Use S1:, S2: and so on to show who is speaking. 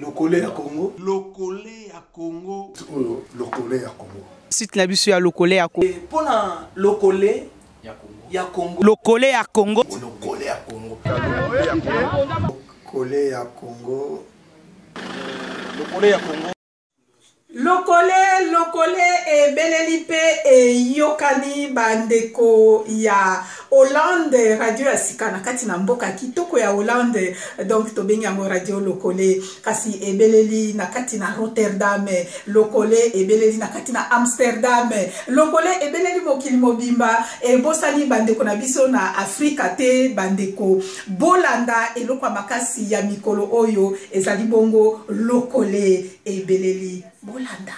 S1: Lokole à Congo.
S2: Lokole à Congo.
S1: Lokole à Congo.
S3: Site la bisu ya lokole à Congo.
S4: Pour la lokole ya Congo.
S3: Lokole à Congo.
S1: Lokole à Congo. Lokole à Congo.
S4: Lokole à Congo.
S5: Lokole e belelipe e yokani bandeko ya Hollande radio ya sika na kati na mboka kitoko ya Hollande. Donc to bengi yango radio lokole kasi e beleli na kati na Rotterdam, lokole e beleli na kati na Amsterdam, lokole e beleli mokili mobimba e bosali bandeko na biso na Afrika te bandeko bolanda eloko makasi ya mikolo oyo ezali bongo lokole e beleli bolanda.